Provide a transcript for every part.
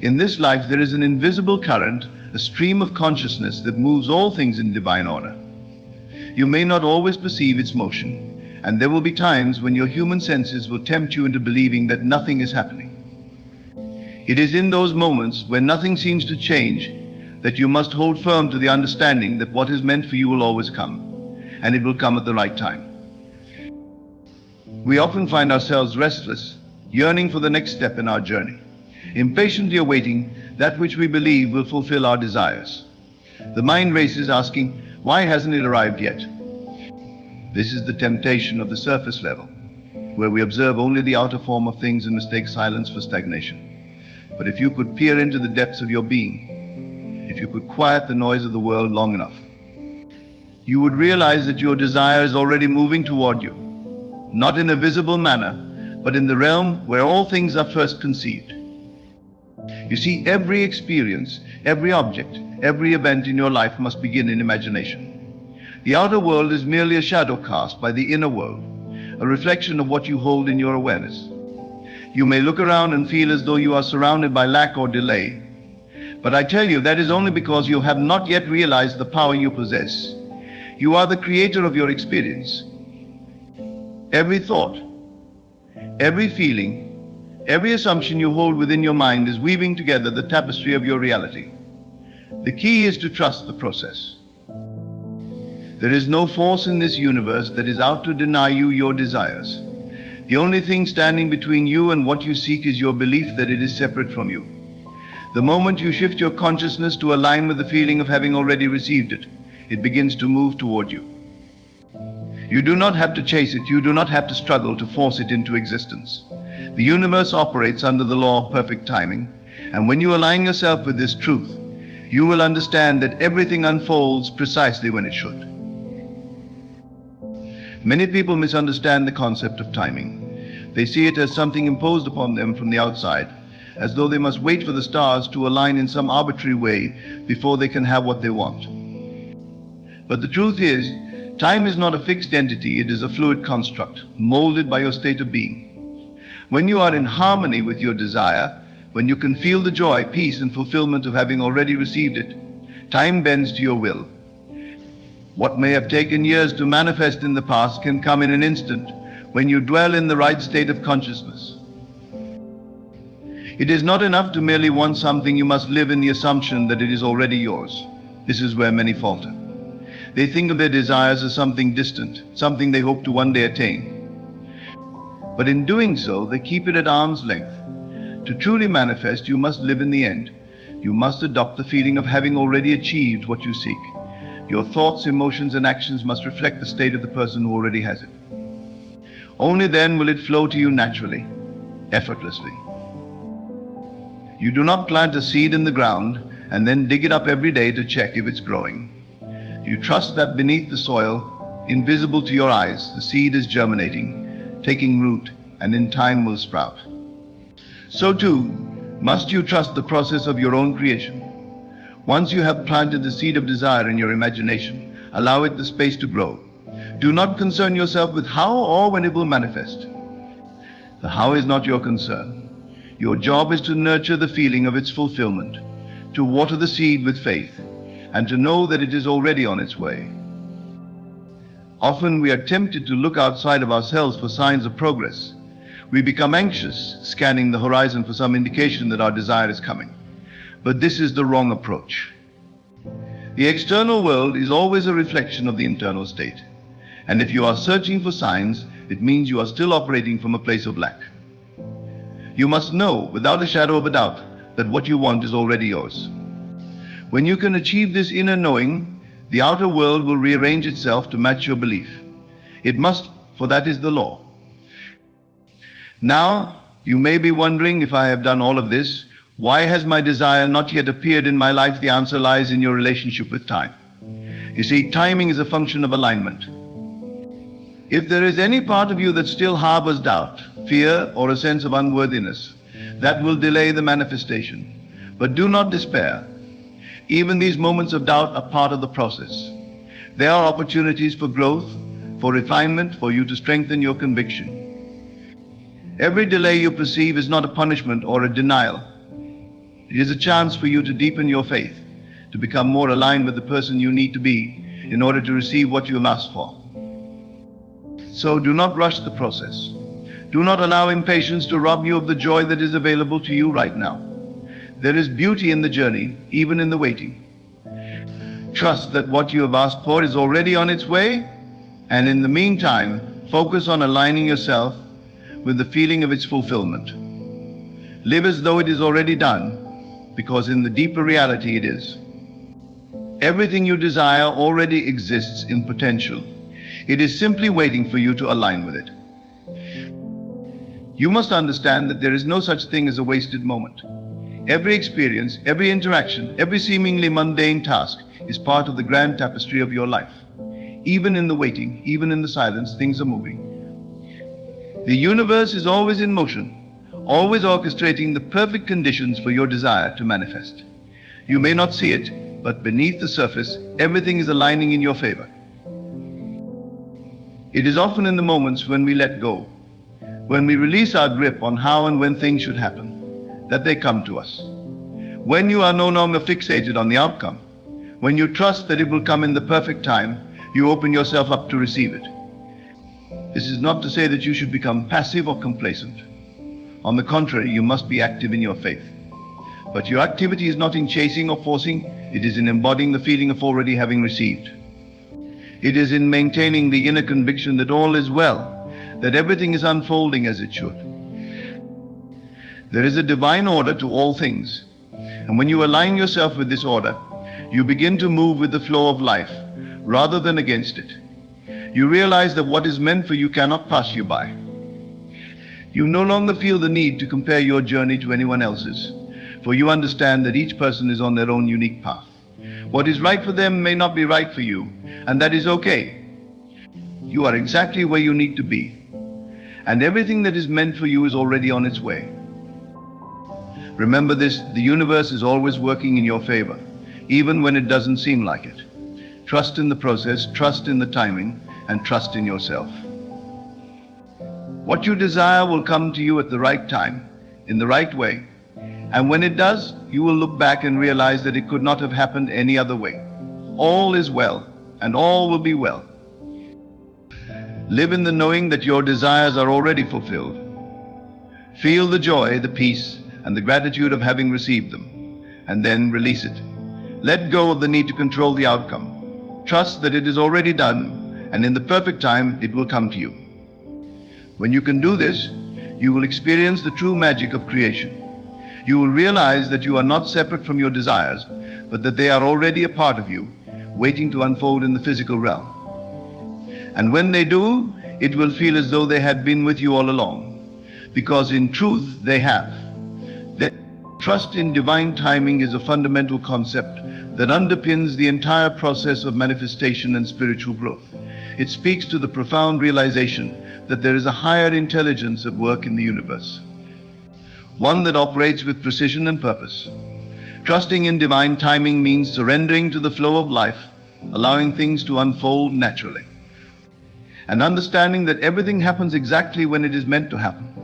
In this life there is an invisible current, a stream of consciousness that moves all things in divine order. You may not always perceive its motion, and there will be times when your human senses will tempt you into believing that nothing is happening. It is in those moments when nothing seems to change that you must hold firm to the understanding that what is meant for you will always come, and it will come at the right time. We often find ourselves restless, yearning for the next step in our journey, impatiently awaiting that which we believe will fulfill our desires. The mind races asking, why hasn't it arrived yet? This is the temptation of the surface level, where we observe only the outer form of things and mistake silence for stagnation. But if you could peer into the depths of your being, if you could quiet the noise of the world long enough, you would realize that your desire is already moving toward you, not in a visible manner, but in the realm where all things are first conceived. You see, every experience, every object, every event in your life must begin in imagination. The outer world is merely a shadow cast by the inner world, a reflection of what you hold in your awareness. You may look around and feel as though you are surrounded by lack or delay, but I tell you that is only because you have not yet realized the power you possess. You are the creator of your experience. Every thought, every feeling, every assumption you hold within your mind is weaving together the tapestry of your reality. The key is to trust the process. There is no force in this universe that is out to deny you your desires. The only thing standing between you and what you seek is your belief that it is separate from you. The moment you shift your consciousness to align with the feeling of having already received it, it begins to move toward you. You do not have to chase it, you do not have to struggle to force it into existence. The universe operates under the law of perfect timing, and when you align yourself with this truth, you will understand that everything unfolds precisely when it should. Many people misunderstand the concept of timing. They see it as something imposed upon them from the outside, as though they must wait for the stars to align in some arbitrary way before they can have what they want. But the truth is, time is not a fixed entity, it is a fluid construct, molded by your state of being. When you are in harmony with your desire, when you can feel the joy, peace, and fulfillment of having already received it, time bends to your will. What may have taken years to manifest in the past can come in an instant when you dwell in the right state of consciousness. It is not enough to merely want something, you must live in the assumption that it is already yours. This is where many falter. They think of their desires as something distant, something they hope to one day attain. But in doing so, they keep it at arm's length. To truly manifest, you must live in the end. You must adopt the feeling of having already achieved what you seek. Your thoughts, emotions, and actions must reflect the state of the person who already has it. Only then will it flow to you naturally, effortlessly. You do not plant a seed in the ground and then dig it up every day to check if it's growing. You trust that beneath the soil, invisible to your eyes, the seed is germinating, taking root, and in time will sprout. So too, must you trust the process of your own creation. Once you have planted the seed of desire in your imagination, allow it the space to grow. Do not concern yourself with how or when it will manifest. The how is not your concern. Your job is to nurture the feeling of its fulfillment, to water the seed with faith, and to know that it is already on its way. Often we are tempted to look outside of ourselves for signs of progress. We become anxious, scanning the horizon for some indication that our desire is coming. But this is the wrong approach. The external world is always a reflection of the internal state. And if you are searching for signs, it means you are still operating from a place of lack. You must know, without a shadow of a doubt, that what you want is already yours. When you can achieve this inner knowing, the outer world will rearrange itself to match your belief. It must, for that is the law. Now, you may be wondering, if I have done all of this, why has my desire not yet appeared in my life? The answer lies in your relationship with time. You see, timing is a function of alignment. If there is any part of you that still harbors doubt, fear, or a sense of unworthiness, that will delay the manifestation. But do not despair. Even these moments of doubt are part of the process. They are opportunities for growth, for refinement, for you to strengthen your conviction. Every delay you perceive is not a punishment or a denial. It is a chance for you to deepen your faith, to become more aligned with the person you need to be in order to receive what you have asked for. So do not rush the process. Do not allow impatience to rob you of the joy that is available to you right now. There is beauty in the journey, even in the waiting. Trust that what you have asked for is already on its way, and in the meantime, focus on aligning yourself with the feeling of its fulfillment. Live as though it is already done, because in the deeper reality it is. Everything you desire already exists in potential. It is simply waiting for you to align with it. You must understand that there is no such thing as a wasted moment. Every experience, every interaction, every seemingly mundane task is part of the grand tapestry of your life. Even in the waiting, even in the silence, things are moving. The universe is always in motion, always orchestrating the perfect conditions for your desire to manifest. You may not see it, but beneath the surface, everything is aligning in your favor. It is often in the moments when we let go, when we release our grip on how and when things should happen, that they come to us. When you are no longer fixated on the outcome, when you trust that it will come in the perfect time, you open yourself up to receive it. This is not to say that you should become passive or complacent. On the contrary, you must be active in your faith. But your activity is not in chasing or forcing, it is in embodying the feeling of already having received. It is in maintaining the inner conviction that all is well, that everything is unfolding as it should. There is a divine order to all things, and when you align yourself with this order, you begin to move with the flow of life, rather than against it. You realize that what is meant for you cannot pass you by. You no longer feel the need to compare your journey to anyone else's, for you understand that each person is on their own unique path. What is right for them may not be right for you, and that is okay. You are exactly where you need to be, and everything that is meant for you is already on its way. Remember this, the universe is always working in your favor, even when it doesn't seem like it. Trust in the process, trust in the timing, and trust in yourself. What you desire will come to you at the right time, in the right way, and when it does, you will look back and realize that it could not have happened any other way. All is well, and all will be well. Live in the knowing that your desires are already fulfilled. Feel the joy, the peace, and the gratitude of having received them, and then release it. Let go of the need to control the outcome. Trust that it is already done, and in the perfect time, it will come to you. When you can do this, you will experience the true magic of creation. You will realize that you are not separate from your desires, but that they are already a part of you, waiting to unfold in the physical realm. And when they do, it will feel as though they had been with you all along, because in truth they have. That trust in divine timing is a fundamental concept that underpins the entire process of manifestation and spiritual growth. It speaks to the profound realization that there is a higher intelligence at work in the universe, one that operates with precision and purpose. Trusting in divine timing means surrendering to the flow of life, allowing things to unfold naturally, and understanding that everything happens exactly when it is meant to happen.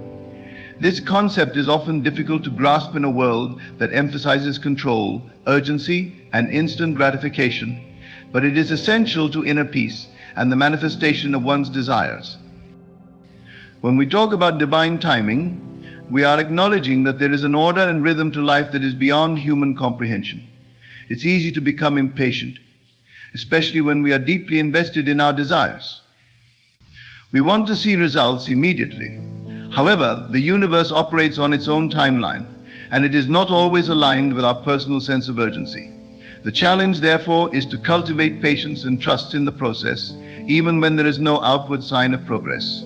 This concept is often difficult to grasp in a world that emphasizes control, urgency, and instant gratification, but it is essential to inner peace and the manifestation of one's desires. When we talk about divine timing, we are acknowledging that there is an order and rhythm to life that is beyond human comprehension. It's easy to become impatient, especially when we are deeply invested in our desires. We want to see results immediately. However, the universe operates on its own timeline, and it is not always aligned with our personal sense of urgency. The challenge, therefore, is to cultivate patience and trust in the process, even when there is no outward sign of progress.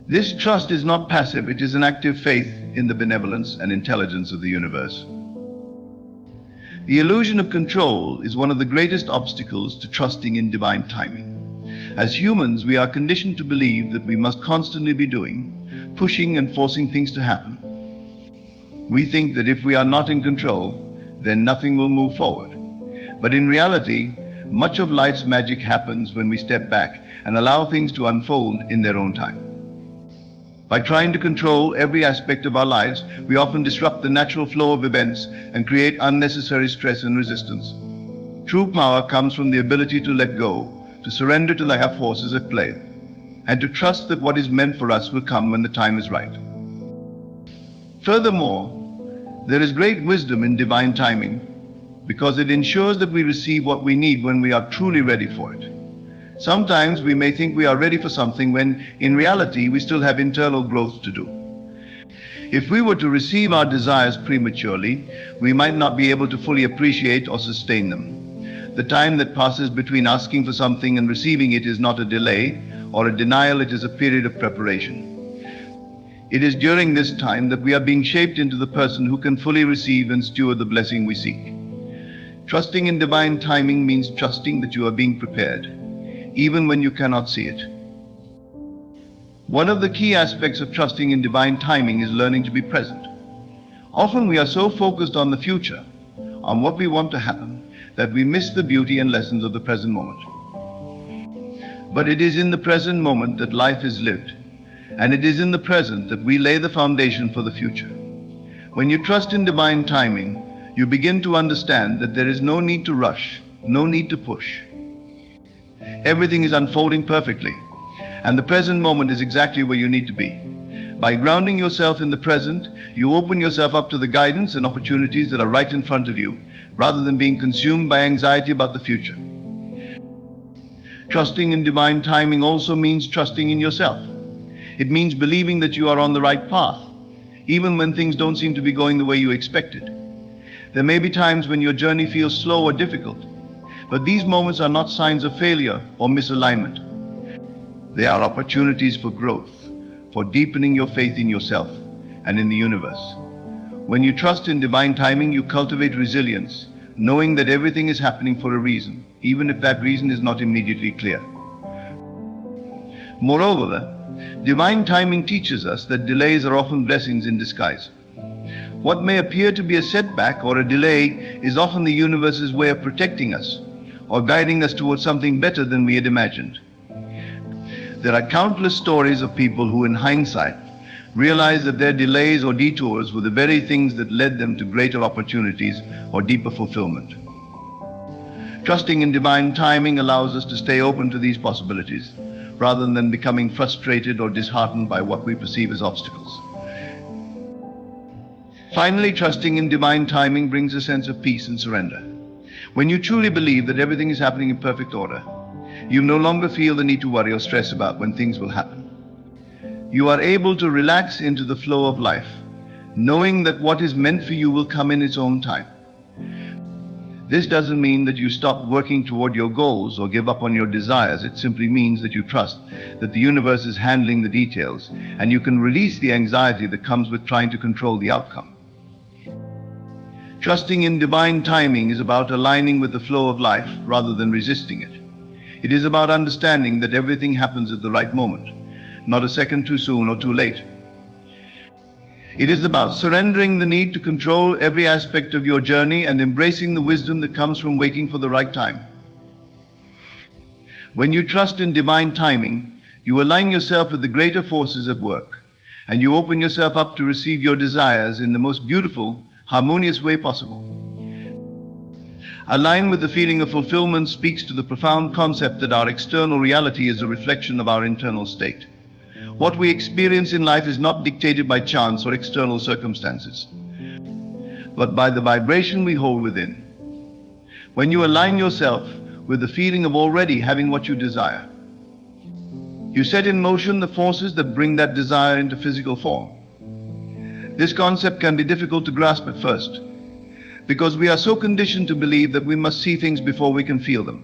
This trust is not passive, it is an active faith in the benevolence and intelligence of the universe. The illusion of control is one of the greatest obstacles to trusting in divine timing. As humans, we are conditioned to believe that we must constantly be doing, pushing and forcing things to happen. We think that if we are not in control, then nothing will move forward. But in reality, much of life's magic happens when we step back and allow things to unfold in their own time. By trying to control every aspect of our lives, we often disrupt the natural flow of events and create unnecessary stress and resistance. True power comes from the ability to let go, to surrender to the higher forces at play, and to trust that what is meant for us will come when the time is right. Furthermore, there is great wisdom in divine timing because it ensures that we receive what we need when we are truly ready for it. Sometimes we may think we are ready for something when, in reality, we still have internal growth to do. If we were to receive our desires prematurely, we might not be able to fully appreciate or sustain them. The time that passes between asking for something and receiving it is not a delay or a denial, it is a period of preparation. It is during this time that we are being shaped into the person who can fully receive and steward the blessing we seek. Trusting in divine timing means trusting that you are being prepared, even when you cannot see it. One of the key aspects of trusting in divine timing is learning to be present. Often we are so focused on the future, on what we want to happen, that we miss the beauty and lessons of the present moment. But it is in the present moment that life is lived, and it is in the present that we lay the foundation for the future. When you trust in divine timing, you begin to understand that there is no need to rush, no need to push. Everything is unfolding perfectly, and the present moment is exactly where you need to be. By grounding yourself in the present, you open yourself up to the guidance and opportunities that are right in front of you, rather than being consumed by anxiety about the future. Trusting in divine timing also means trusting in yourself. It means believing that you are on the right path, even when things don't seem to be going the way you expected. There may be times when your journey feels slow or difficult, but these moments are not signs of failure or misalignment. They are opportunities for growth, for deepening your faith in yourself and in the universe. When you trust in divine timing, you cultivate resilience, knowing that everything is happening for a reason, even if that reason is not immediately clear. Moreover, divine timing teaches us that delays are often blessings in disguise. What may appear to be a setback or a delay is often the universe's way of protecting us or guiding us towards something better than we had imagined. There are countless stories of people who, in hindsight, realized that their delays or detours were the very things that led them to greater opportunities or deeper fulfillment. Trusting in divine timing allows us to stay open to these possibilities, rather than becoming frustrated or disheartened by what we perceive as obstacles. Finally, trusting in divine timing brings a sense of peace and surrender. When you truly believe that everything is happening in perfect order, you no longer feel the need to worry or stress about when things will happen. You are able to relax into the flow of life, knowing that what is meant for you will come in its own time. This doesn't mean that you stop working toward your goals or give up on your desires. It simply means that you trust that the universe is handling the details, and you can release the anxiety that comes with trying to control the outcome. Trusting in divine timing is about aligning with the flow of life rather than resisting it. It is about understanding that everything happens at the right moment, not a second too soon or too late. It is about surrendering the need to control every aspect of your journey and embracing the wisdom that comes from waiting for the right time. When you trust in divine timing, you align yourself with the greater forces at work, and you open yourself up to receive your desires in the most beautiful, harmonious way possible. Aligned with the feeling of fulfillment speaks to the profound concept that our external reality is a reflection of our internal state. What we experience in life is not dictated by chance or external circumstances, but by the vibration we hold within. When you align yourself with the feeling of already having what you desire, you set in motion the forces that bring that desire into physical form. This concept can be difficult to grasp at first, because we are so conditioned to believe that we must see things before we can feel them.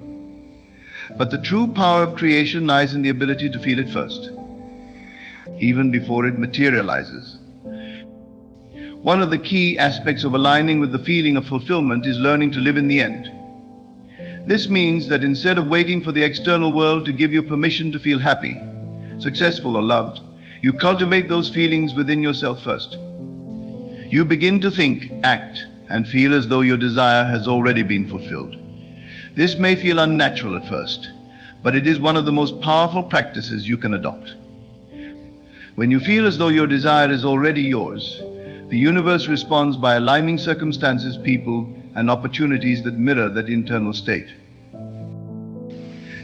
But the true power of creation lies in the ability to feel it first, even before it materializes. One of the key aspects of aligning with the feeling of fulfillment is learning to live in the end. This means that instead of waiting for the external world to give you permission to feel happy, successful, or loved, you cultivate those feelings within yourself first. You begin to think, act, and feel as though your desire has already been fulfilled. This may feel unnatural at first, but it is one of the most powerful practices you can adopt. When you feel as though your desire is already yours, the universe responds by aligning circumstances, people, and opportunities that mirror that internal state.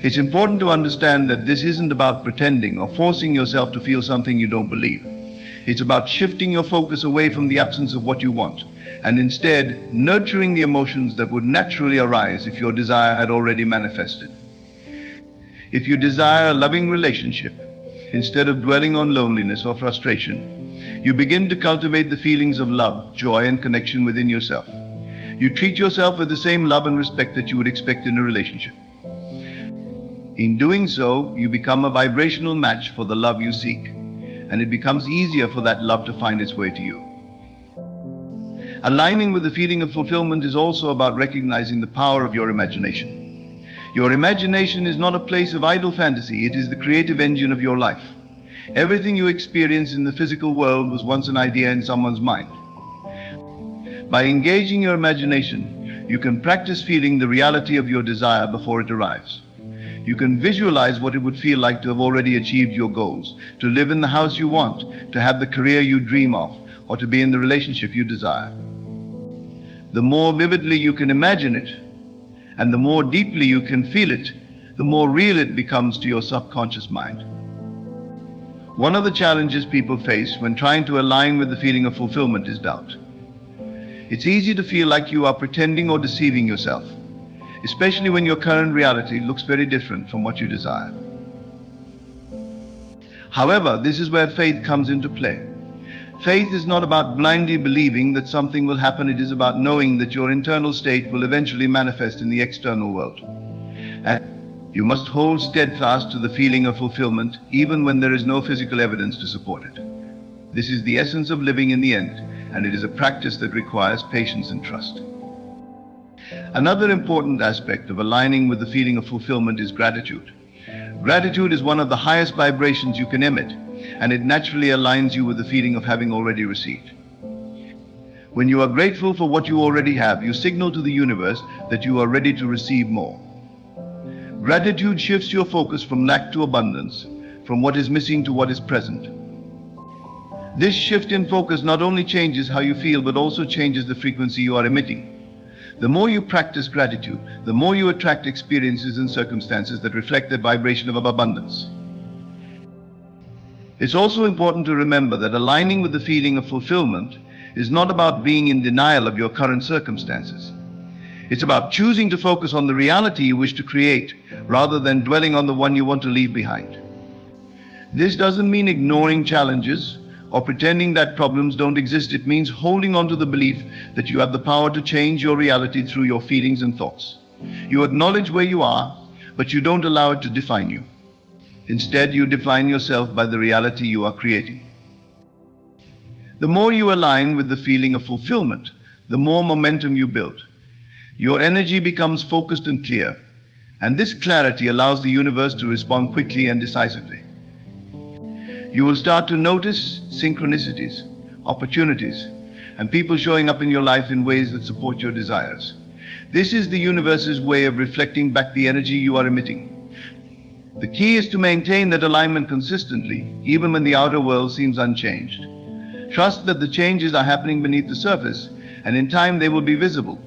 It's important to understand that this isn't about pretending or forcing yourself to feel something you don't believe. It's about shifting your focus away from the absence of what you want, and instead nurturing the emotions that would naturally arise if your desire had already manifested. If you desire a loving relationship, instead of dwelling on loneliness or frustration, you begin to cultivate the feelings of love, joy, and connection within yourself. You treat yourself with the same love and respect that you would expect in a relationship. In doing so, you become a vibrational match for the love you seek, and it becomes easier for that love to find its way to you. Aligning with the feeling of fulfillment is also about recognizing the power of your imagination. Your imagination is not a place of idle fantasy, it is the creative engine of your life. Everything you experience in the physical world was once an idea in someone's mind. By engaging your imagination, you can practice feeling the reality of your desire before it arrives. You can visualize what it would feel like to have already achieved your goals, to live in the house you want, to have the career you dream of, or to be in the relationship you desire. The more vividly you can imagine it, and the more deeply you can feel it, the more real it becomes to your subconscious mind. One of the challenges people face when trying to align with the feeling of fulfillment is doubt. It's easy to feel like you are pretending or deceiving yourself, especially when your current reality looks very different from what you desire. However, this is where faith comes into play. Faith is not about blindly believing that something will happen, it is about knowing that your internal state will eventually manifest in the external world. And you must hold steadfast to the feeling of fulfillment even when there is no physical evidence to support it. This is the essence of living in the end, and it is a practice that requires patience and trust. Another important aspect of aligning with the feeling of fulfillment is gratitude. Gratitude is one of the highest vibrations you can emit, and it naturally aligns you with the feeling of having already received. When you are grateful for what you already have, you signal to the universe that you are ready to receive more. Gratitude shifts your focus from lack to abundance, from what is missing to what is present. This shift in focus not only changes how you feel, but also changes the frequency you are emitting. The more you practice gratitude, the more you attract experiences and circumstances that reflect the vibration of abundance. It's also important to remember that aligning with the feeling of fulfillment is not about being in denial of your current circumstances. It's about choosing to focus on the reality you wish to create rather than dwelling on the one you want to leave behind. This doesn't mean ignoring challenges or pretending that problems don't exist. It means holding on to the belief that you have the power to change your reality through your feelings and thoughts. You acknowledge where you are, but you don't allow it to define you. Instead, you define yourself by the reality you are creating. The more you align with the feeling of fulfillment, the more momentum you build. Your energy becomes focused and clear, and this clarity allows the universe to respond quickly and decisively. You will start to notice synchronicities, opportunities, and people showing up in your life in ways that support your desires. This is the universe's way of reflecting back the energy you are emitting. The key is to maintain that alignment consistently, even when the outer world seems unchanged. Trust that the changes are happening beneath the surface, and in time they will be visible.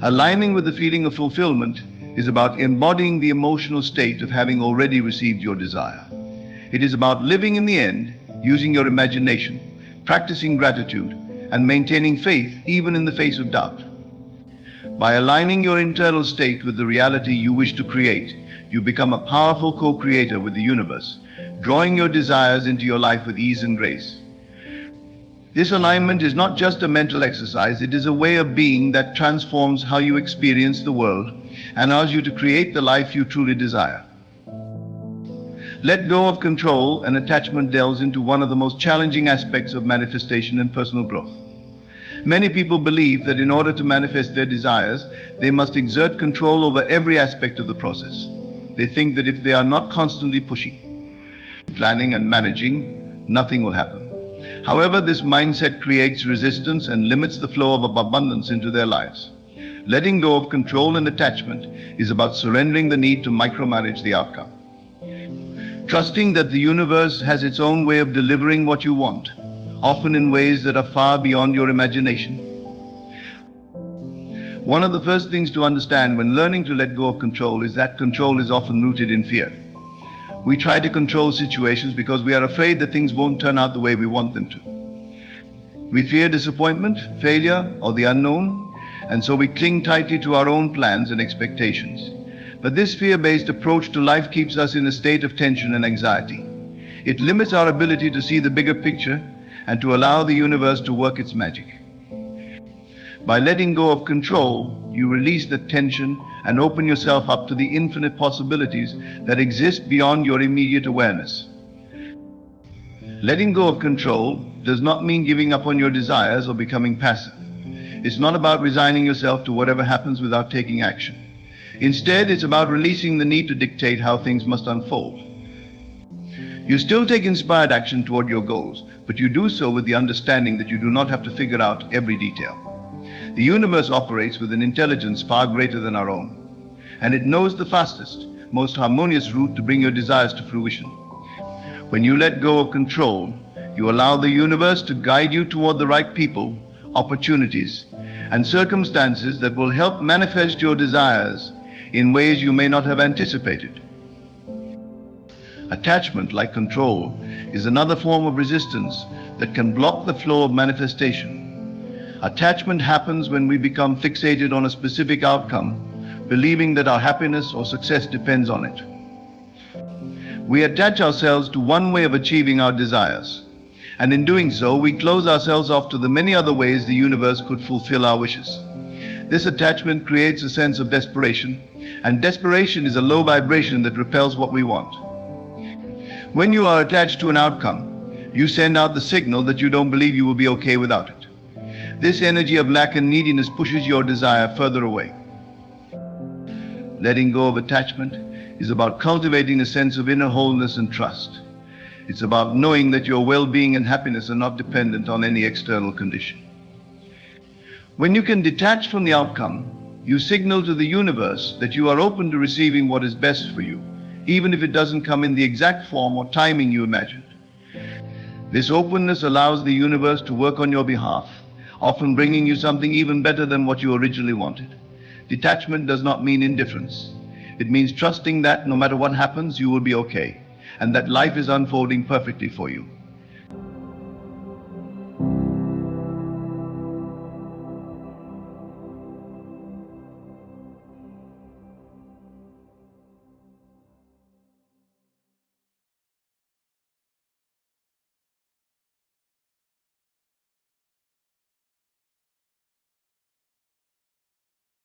Aligning with the feeling of fulfillment is about embodying the emotional state of having already received your desire. It is about living in the end, using your imagination, practicing gratitude, and maintaining faith even in the face of doubt. By aligning your internal state with the reality you wish to create, you become a powerful co-creator with the universe, drawing your desires into your life with ease and grace. This alignment is not just a mental exercise, it is a way of being that transforms how you experience the world and allows you to create the life you truly desire. Let go of control and attachment delves into one of the most challenging aspects of manifestation and personal growth. Many people believe that in order to manifest their desires, they must exert control over every aspect of the process. They think that if they are not constantly pushing, planning and managing, nothing will happen. However, this mindset creates resistance and limits the flow of abundance into their lives. Letting go of control and attachment is about surrendering the need to micromanage the outcome. trusting that the universe has its own way of delivering what you want, often in ways that are far beyond your imagination. One of the first things to understand when learning to let go of control is that control is often rooted in fear. We try to control situations because we are afraid that things won't turn out the way we want them to. We fear disappointment, failure, or the unknown, and so we cling tightly to our own plans and expectations. But this fear-based approach to life keeps us in a state of tension and anxiety. It limits our ability to see the bigger picture and to allow the universe to work its magic. By letting go of control, you release the tension and open yourself up to the infinite possibilities that exist beyond your immediate awareness. Letting go of control does not mean giving up on your desires or becoming passive. It's not about resigning yourself to whatever happens without taking action. Instead, it's about releasing the need to dictate how things must unfold. You still take inspired action toward your goals, but you do so with the understanding that you do not have to figure out every detail. The universe operates with an intelligence far greater than our own, and it knows the fastest, most harmonious route to bring your desires to fruition. When you let go of control, you allow the universe to guide you toward the right people, opportunities, and circumstances that will help manifest your desires in ways you may not have anticipated. Attachment, like control, is another form of resistance that can block the flow of manifestation. Attachment happens when we become fixated on a specific outcome, believing that our happiness or success depends on it. We attach ourselves to one way of achieving our desires, and in doing so, we close ourselves off to the many other ways the universe could fulfill our wishes. This attachment creates a sense of desperation, and desperation is a low vibration that repels what we want. When you are attached to an outcome, you send out the signal that you don't believe you will be okay without it. This energy of lack and neediness pushes your desire further away. Letting go of attachment is about cultivating a sense of inner wholeness and trust. It's about knowing that your well-being and happiness are not dependent on any external condition. When you can detach from the outcome, you signal to the universe that you are open to receiving what is best for you, even if it doesn't come in the exact form or timing you imagined. This openness allows the universe to work on your behalf, often bringing you something even better than what you originally wanted. Detachment does not mean indifference. It means trusting that no matter what happens, you will be okay, and that life is unfolding perfectly for you.